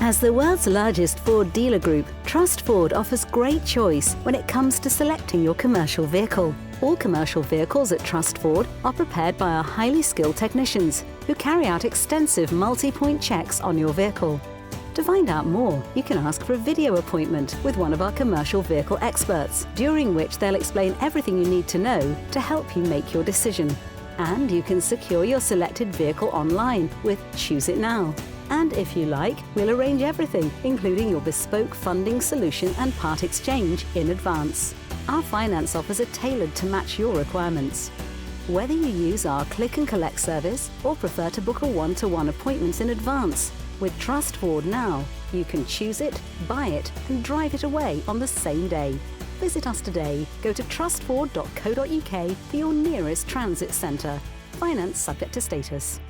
As the world's largest Ford dealer group, Trust Ford offers great choice when it comes to selecting your commercial vehicle. All commercial vehicles at Trust Ford are prepared by our highly skilled technicians who carry out extensive multi-point checks on your vehicle. To find out more, you can ask for a video appointment with one of our commercial vehicle experts, during which they'll explain everything you need to know to help you make your decision. And you can secure your selected vehicle online with Choose It Now. And if you like, we'll arrange everything, including your bespoke funding solution and part exchange in advance. Our finance offers are tailored to match your requirements. Whether you use our click and collect service or prefer to book a one-to-one appointment in advance, with Trust Ford Now, you can choose it, buy it and drive it away on the same day. Visit us today. Go to trustford.co.uk for your nearest transit centre. Finance subject to status.